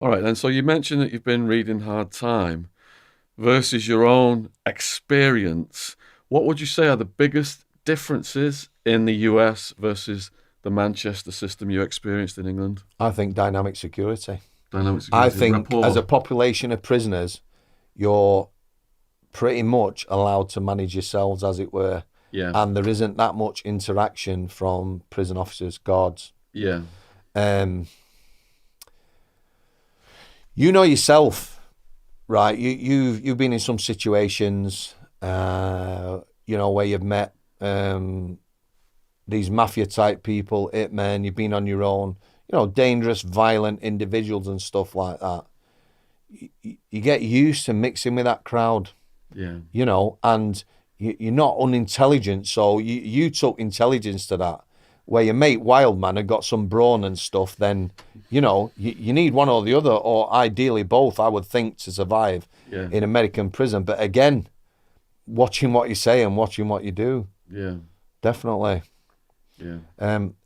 All right, then. So you mentioned that you've been reading Hard Time versus your own experience. What would you say are the biggest differences in the US versus the Manchester system you experienced in England? I think dynamic security. Dynamic I security, think as a rapport. population of prisoners, you're pretty much allowed to manage yourselves, as it were, Yeah, and there isn't that much interaction from prison officers, guards. yeah, Um, you know yourself, right? You've been in some situations, where you've met these mafia type people, hitmen. You've been on your own, dangerous, violent individuals and stuff like that. You get used to mixing with that crowd, yeah, and you're not unintelligent. So you took intelligence to that. Where your mate Wildman had got some brawn and stuff, then, you need one or the other, or ideally both, I would think, to survive yeah, in American prison. But again, watching what you say and watching what you do, yeah, definitely. yeah.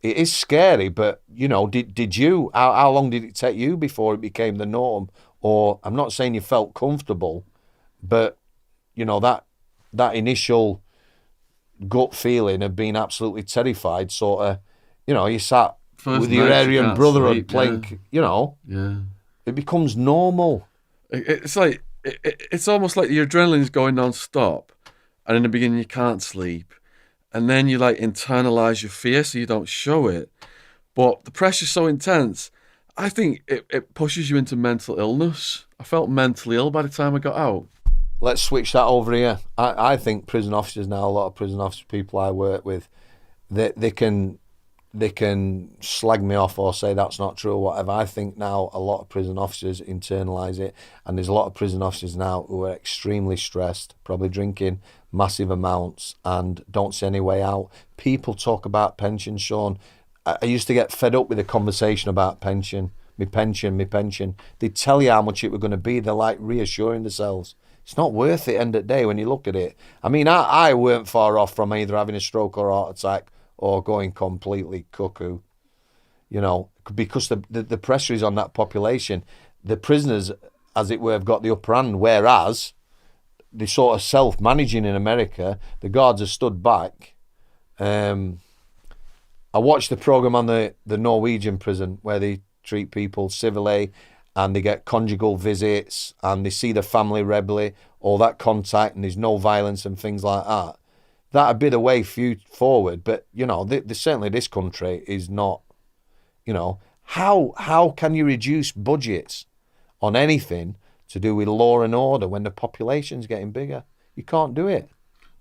It is scary, but did you? How long did it take you before it became the norm? Or I'm not saying you felt comfortable, but that initial gut feeling of being absolutely terrified, sort of, you sat First with your nights you Aryan can't Brotherhood sleep. Yeah, playing, yeah. it becomes normal. It's like it's almost like your adrenaline's going non-stop, and in the beginning you can't sleep, and then you like internalize your fear so you don't show it. But the pressure's so intense, I think it pushes you into mental illness. I felt mentally ill by the time I got out. Let's switch that over here. I think prison officers now, a lot of prison officer people I work with, they can slag me off or say that's not true or whatever. I think now a lot of prison officers internalise it, and there's a lot of prison officers now who are extremely stressed, probably drinking massive amounts and don't see any way out. People talk about pension, Shaun. I used to get fed up with the conversation about pension, me pension, me pension. They tell you how much it was going to be. They're like reassuring themselves. It's not worth it end of the day when you look at it. I mean, I weren't far off from either having a stroke or a heart attack or going completely cuckoo, because the pressure is on that population. The prisoners, as it were, have got the upper hand, whereas they sort of self-managing in America. The guards have stood back. Um, I watched the program on the Norwegian prison where they treat people civilly and they get conjugal visits and they see the family regularly, all that contact, and there's no violence and things like that. That'd be the way forward. But, certainly this country is not, how can you reduce budgets on anything to do with law and order when the population's getting bigger? You can't do it.